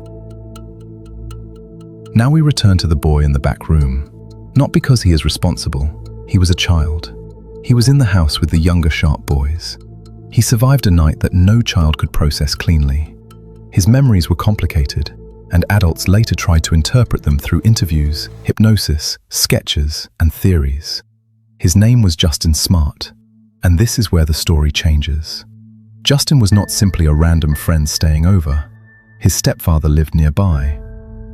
Now we return to the boy in the back room. Not because he is responsible. He was a child. He was in the house with the younger Sharp boys. He survived a night that no child could process cleanly. His memories were complicated, and adults later tried to interpret them through interviews, hypnosis, sketches, and theories. His name was Justin Smart, and this is where the story changes. Justin was not simply a random friend staying over. His stepfather lived nearby.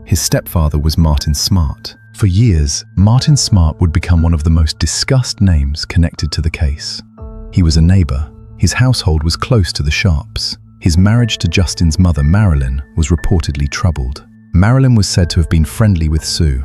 His stepfather was Martin Smart. For years, Martin Smart would become one of the most discussed names connected to the case. He was a neighbor. His household was close to the Sharps. His marriage to Justin's mother, Marilyn, was reportedly troubled. Marilyn was said to have been friendly with Sue.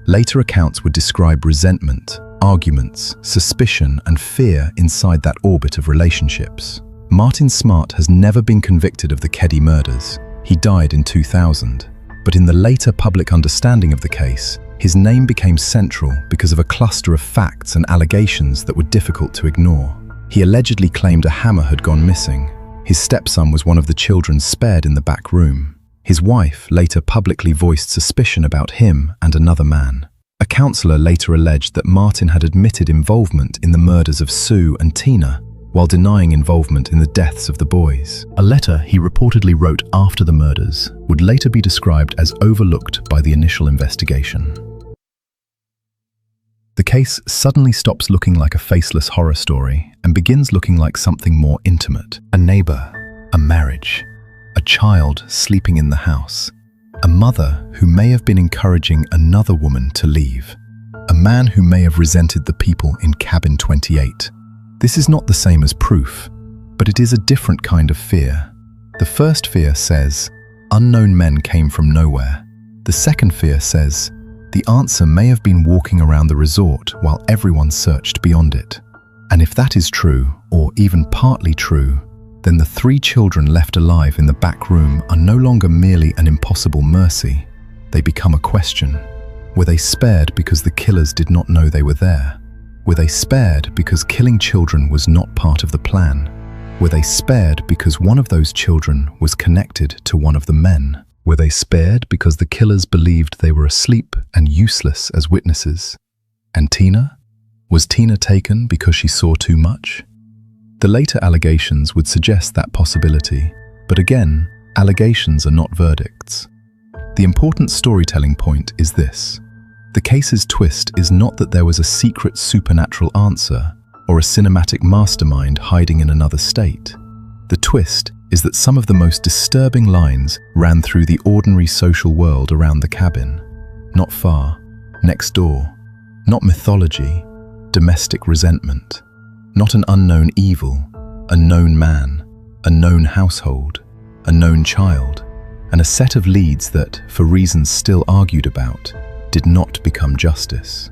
Later accounts would describe resentment, arguments, suspicion, and fear inside that orbit of relationships. Martin Smart has never been convicted of the Keddie murders. He died in 2000. But in the later public understanding of the case, his name became central because of a cluster of facts and allegations that were difficult to ignore. He allegedly claimed a hammer had gone missing. His stepson was one of the children spared in the back room. His wife later publicly voiced suspicion about him and another man. A counselor later alleged that Martin had admitted involvement in the murders of Sue and Tina, while denying involvement in the deaths of the boys. A letter he reportedly wrote after the murders would later be described as overlooked by the initial investigation. The case suddenly stops looking like a faceless horror story and begins looking like something more intimate. A neighbor, a marriage, a child sleeping in the house, a mother who may have been encouraging another woman to leave, a man who may have resented the people in cabin 28. This is not the same as proof, but it is a different kind of fear. The first fear says, unknown men came from nowhere. The second fear says, the answer may have been walking around the resort while everyone searched beyond it. And if that is true, or even partly true, then the 3 children left alive in the back room are no longer merely an impossible mercy. They become a question. Were they spared because the killers did not know they were there? Were they spared because killing children was not part of the plan? Were they spared because one of those children was connected to one of the men? Were they spared because the killers believed they were asleep and useless as witnesses? And Tina? Was Tina taken because she saw too much? The later allegations would suggest that possibility, but again, allegations are not verdicts. The important storytelling point is this. The case's twist is not that there was a secret supernatural answer or a cinematic mastermind hiding in another state. The twist is that some of the most disturbing lines ran through the ordinary social world around the cabin. Not far, next door, not mythology, domestic resentment, not an unknown evil, a known man, a known household, a known child, and a set of leads that, for reasons still argued about, did not become justice.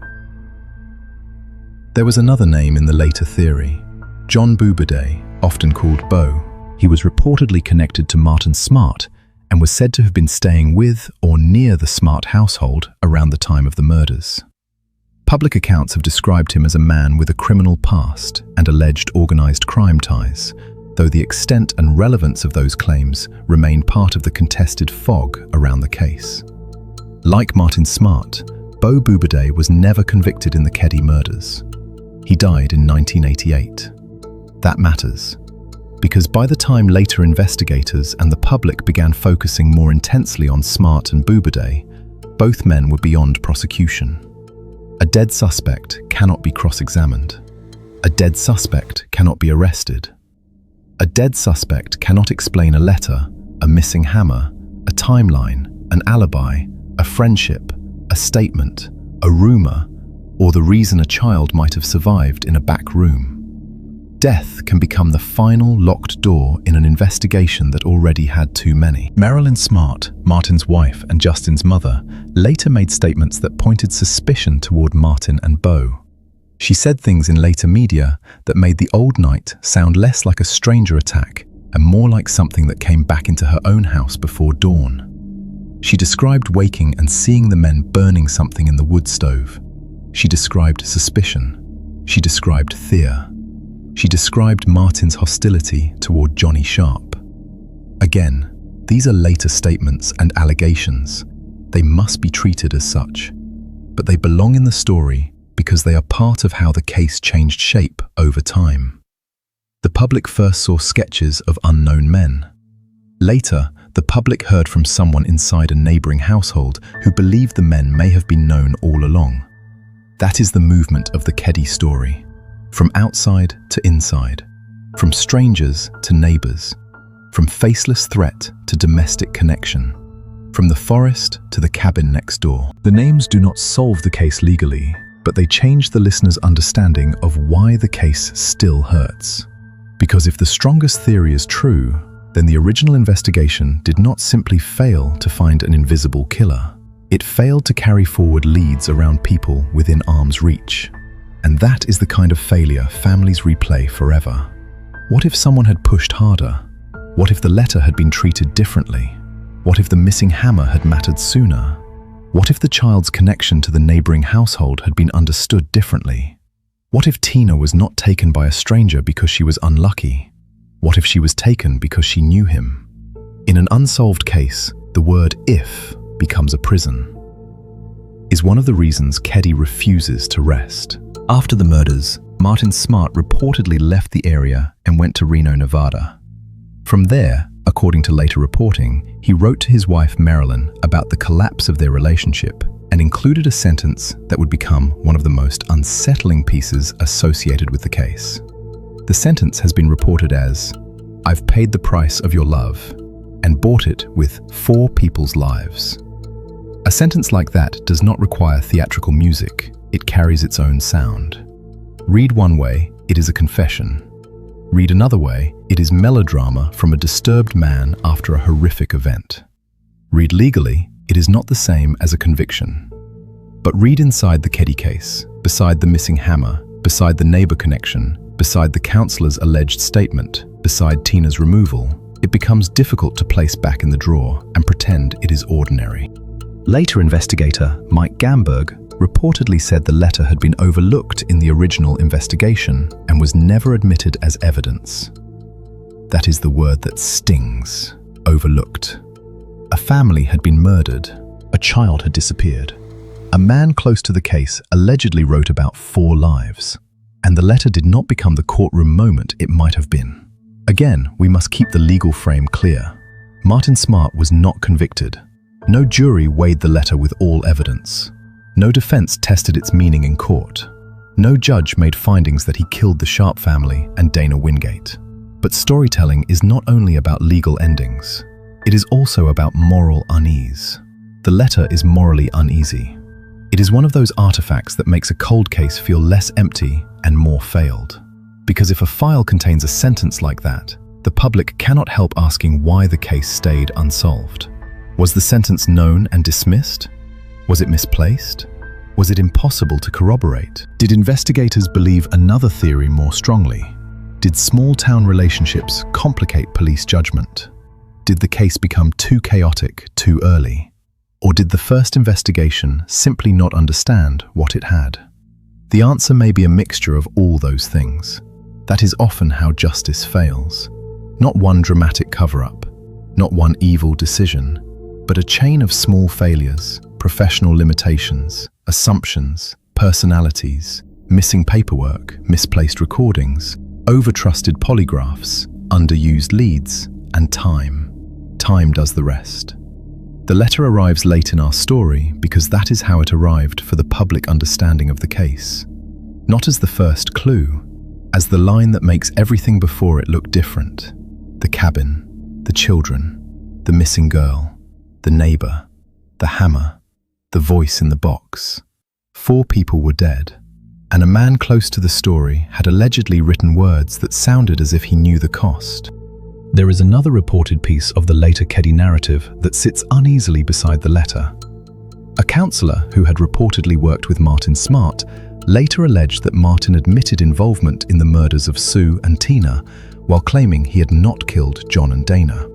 There was another name in the later theory, John Buberday, often called Bo. He was reportedly connected to Martin Smart and was said to have been staying with or near the Smart household around the time of the murders. Public accounts have described him as a man with a criminal past and alleged organized crime ties, though the extent and relevance of those claims remain part of the contested fog around the case. Like Martin Smart, Bo Buberday was never convicted in the Keddie murders. He died in 1988. That matters, because by the time later investigators and the public began focusing more intensely on Smart and Buberday, both men were beyond prosecution. A dead suspect cannot be cross-examined. A dead suspect cannot be arrested. A dead suspect cannot explain a letter, a missing hammer, a timeline, an alibi, a friendship, a statement, a rumor, or the reason a child might have survived in a back room. Death can become the final locked door in an investigation that already had too many. Marilyn Smart, Martin's wife and Justin's mother, later made statements that pointed suspicion toward Martin and Bo. She said things in later media that made the old night sound less like a stranger attack and more like something that came back into her own house before dawn. She described waking and seeing the men burning something in the wood stove. She described suspicion. She described fear. She described Martin's hostility toward Johnny Sharp. Again, these are later statements and allegations. They must be treated as such. But they belong in the story because they are part of how the case changed shape over time. The public first saw sketches of unknown men. Later, the public heard from someone inside a neighboring household who believed the men may have been known all along. That is the movement of the Keddie story. From outside to inside, from strangers to neighbors, from faceless threat to domestic connection, from the forest to the cabin next door. The names do not solve the case legally, but they change the listener's understanding of why the case still hurts. Because if the strongest theory is true, then the original investigation did not simply fail to find an invisible killer. It failed to carry forward leads around people within arm's reach. And that is the kind of failure families replay forever. What if someone had pushed harder? What if the letter had been treated differently? What if the missing hammer had mattered sooner? What if the child's connection to the neighboring household had been understood differently? What if Tina was not taken by a stranger because she was unlucky? What if she was taken because she knew him? In an unsolved case, the word "if" becomes a prison. Is one of the reasons Keddie refuses to rest. After the murders, Martin Smart reportedly left the area and went to Reno, Nevada. From there, according to later reporting, he wrote to his wife Marilyn about the collapse of their relationship and included a sentence that would become one of the most unsettling pieces associated with the case. The sentence has been reported as, "I've paid the price of your love and bought it with 4 people's lives." A sentence like that does not require theatrical music, it carries its own sound. Read one way, it is a confession. Read another way, it is melodrama from a disturbed man after a horrific event. Read legally, it is not the same as a conviction. But read inside the Keddie case, beside the missing hammer, beside the neighbor connection, beside the counselor's alleged statement, beside Tina's removal, it becomes difficult to place back in the drawer and pretend it is ordinary. Later investigator Mike Gamberg reportedly said the letter had been overlooked in the original investigation and was never admitted as evidence. That is the word that stings. Overlooked. A family had been murdered. A child had disappeared. A man close to the case allegedly wrote about 4 lives. And the letter did not become the courtroom moment it might have been. Again, we must keep the legal frame clear. Martin Smart was not convicted. No jury weighed the letter with all evidence. No defense tested its meaning in court. No judge made findings that he killed the Sharp family and Dana Wingate. But storytelling is not only about legal endings. It is also about moral unease. The letter is morally uneasy. It is one of those artifacts that makes a cold case feel less empty and more failed. Because if a file contains a sentence like that, the public cannot help asking why the case stayed unsolved. Was the sentence known and dismissed? Was it misplaced? Was it impossible to corroborate? Did investigators believe another theory more strongly? Did small-town relationships complicate police judgment? Did the case become too chaotic too early? Or did the first investigation simply not understand what it had? The answer may be a mixture of all those things. That is often how justice fails. Not one dramatic cover-up, not one evil decision, but a chain of small failures, professional limitations, assumptions, personalities, missing paperwork, misplaced recordings, over-trusted polygraphs, underused leads, and time. Time does the rest. The letter arrives late in our story because that is how it arrived for the public understanding of the case. Not as the first clue, as the line that makes everything before it look different. The cabin, the children, the missing girl, the neighbor, the hammer, the voice in the box. 4 people were dead, and a man close to the story had allegedly written words that sounded as if he knew the cost. There is another reported piece of the later Keddie narrative that sits uneasily beside the letter. A counselor who had reportedly worked with Martin Smart later alleged that Martin admitted involvement in the murders of Sue and Tina while claiming he had not killed John and Dana.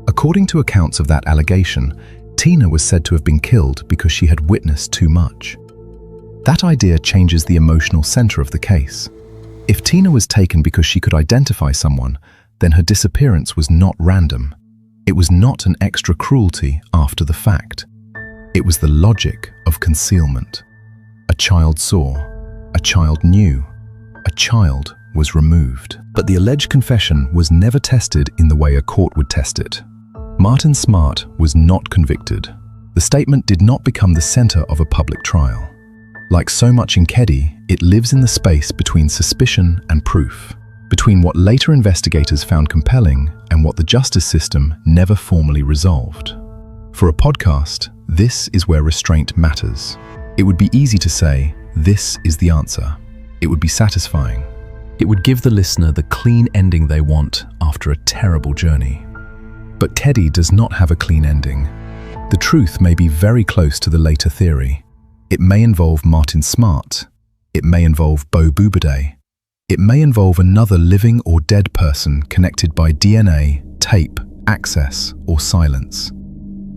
According to accounts of that allegation, Tina was said to have been killed because she had witnessed too much. That idea changes the emotional center of the case. If Tina was taken because she could identify someone, then her disappearance was not random. It was not an extra cruelty after the fact. It was the logic of concealment. A child saw, a child knew, a child was removed. But the alleged confession was never tested in the way a court would test it. Martin Smart was not convicted. The statement did not become the center of a public trial. Like so much in Keddie, it lives in the space between suspicion and proof, between what later investigators found compelling and what the justice system never formally resolved. For a podcast, this is where restraint matters. It would be easy to say, this is the answer. It would be satisfying. It would give the listener the clean ending they want after a terrible journey. But Keddie does not have a clean ending. The truth may be very close to the later theory. It may involve Martin Smart. It may involve Bo Bubiday. It may involve another living or dead person connected by DNA, tape, access, or silence.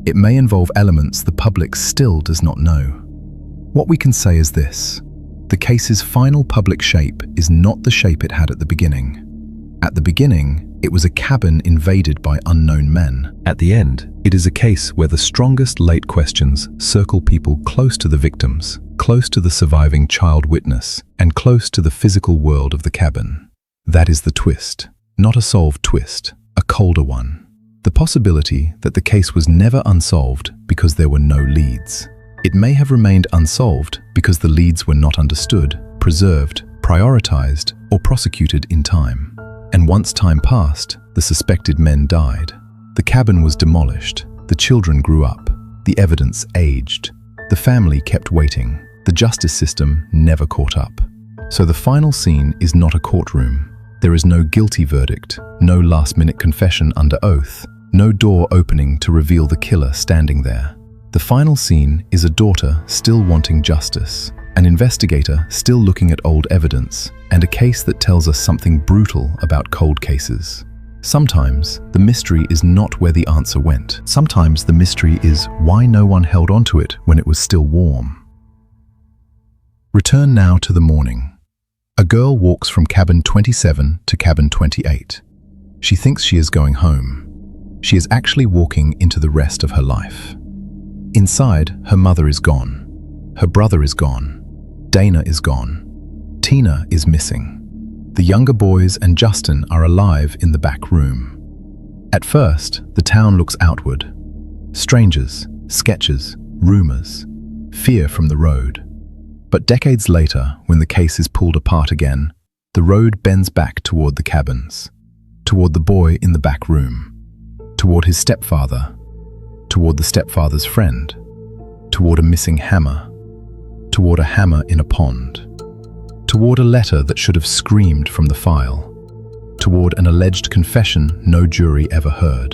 It may involve elements the public still does not know. What we can say is this: the case's final public shape is not the shape it had at the beginning. At the beginning, it was a cabin invaded by unknown men. At the end, it is a case where the strongest late questions circle people close to the victims, close to the surviving child witness, and close to the physical world of the cabin. That is the twist, not a solved twist, a colder one. The possibility that the case was never unsolved because there were no leads. It may have remained unsolved because the leads were not understood, preserved, prioritized, or prosecuted in time. And once time passed, the suspected men died. The cabin was demolished, the children grew up, the evidence aged. The family kept waiting, the justice system never caught up. So the final scene is not a courtroom. There is no guilty verdict, no last-minute confession under oath, no door opening to reveal the killer standing there. The final scene is a daughter still wanting justice, an investigator still looking at old evidence, and a case that tells us something brutal about cold cases. Sometimes the mystery is not where the answer went. Sometimes the mystery is why no one held onto it when it was still warm. Return now to the morning. A girl walks from cabin 27 to cabin 28. She thinks she is going home. She is actually walking into the rest of her life. Inside, her mother is gone. Her brother is gone. Dana is gone. Tina is missing. The younger boys and Justin are alive in the back room. At first, the town looks outward. Strangers, sketches, rumors, fear from the road. But decades later, when the case is pulled apart again, the road bends back toward the cabins, toward the boy in the back room, toward his stepfather, toward the stepfather's friend, toward a missing hammer, toward a hammer in a pond, toward a letter that should have screamed from the file, toward an alleged confession no jury ever heard,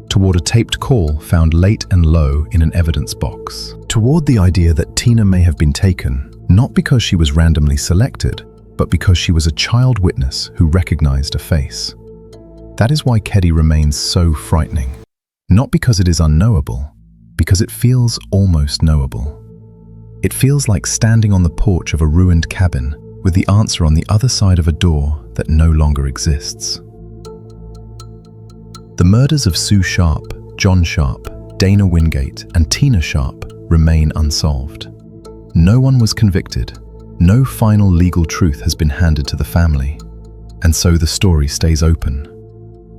toward a taped call found late and low in an evidence box, toward the idea that Tina may have been taken, not because she was randomly selected, but because she was a child witness who recognized a face. That is why Keddie remains so frightening. Not because it is unknowable, because it feels almost knowable. It feels like standing on the porch of a ruined cabin with the answer on the other side of a door that no longer exists. The murders of Sue Sharp, John Sharp, Dana Wingate, and Tina Sharp remain unsolved. No one was convicted. No final legal truth has been handed to the family. And so the story stays open.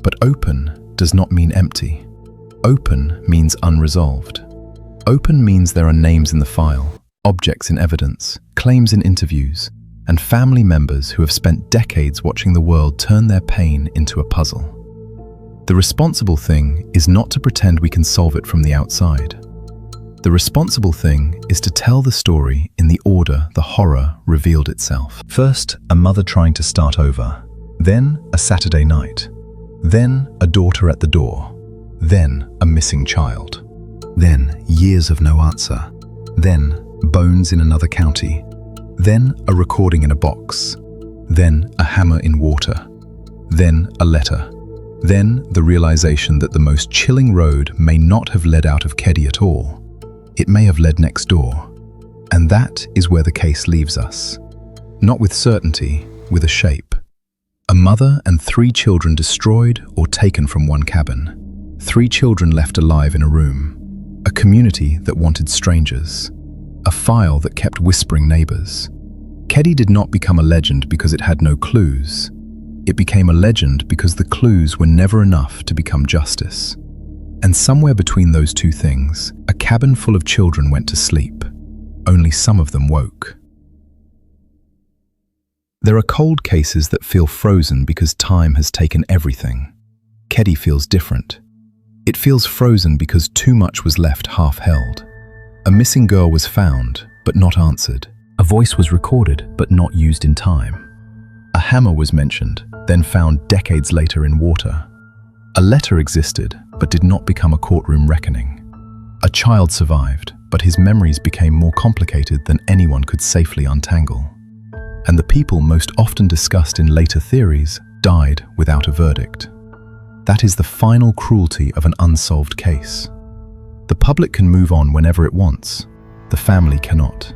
But open does not mean empty. Open means unresolved. Open means there are names in the file, objects in evidence, claims in interviews, and family members who have spent decades watching the world turn their pain into a puzzle. The responsible thing is not to pretend we can solve it from the outside. The responsible thing is to tell the story in the order the horror revealed itself. First, a mother trying to start over. Then, a Saturday night. Then, a daughter at the door. Then, a missing child. Then, years of no answer. Then, bones in another county. Then, a recording in a box. Then, a hammer in water. Then, a letter. Then, the realization that the most chilling road may not have led out of Keddie at all. It may have led next door. And that is where the case leaves us. Not with certainty, with a shape. A mother and 3 children destroyed or taken from one cabin. 3 children left alive in a room. A community that wanted strangers. A file that kept whispering neighbors. Keddie did not become a legend because it had no clues. It became a legend because the clues were never enough to become justice. And somewhere between those two things, a cabin full of children went to sleep. Only some of them woke. There are cold cases that feel frozen because time has taken everything. Keddie feels different. It feels frozen because too much was left half-held. A missing girl was found, but not answered. A voice was recorded, but not used in time. A hammer was mentioned, then found decades later in water. A letter existed, but did not become a courtroom reckoning. A child survived, but his memories became more complicated than anyone could safely untangle. and the people most often discussed in later theories died without a verdict. That is the final cruelty of an unsolved case. The public can move on whenever it wants. The family cannot.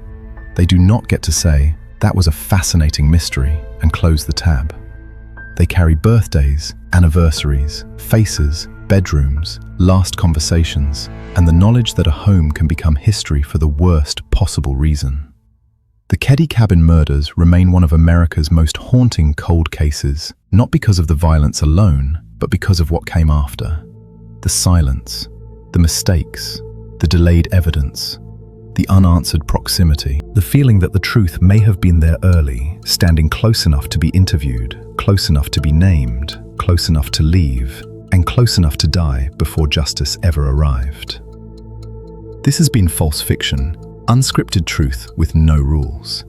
They do not get to say, "That was a fascinating mystery," and close the tab. They carry birthdays, anniversaries, faces, bedrooms, last conversations, and the knowledge that a home can become history for the worst possible reason. The Keddie cabin murders remain one of America's most haunting cold cases, not because of the violence alone, but because of what came after. The silence, the mistakes, the delayed evidence, the unanswered proximity, the feeling that the truth may have been there early, standing close enough to be interviewed, close enough to be named, close enough to leave, and close enough to die before justice ever arrived. This has been False Fiction, unscripted truth with no rules.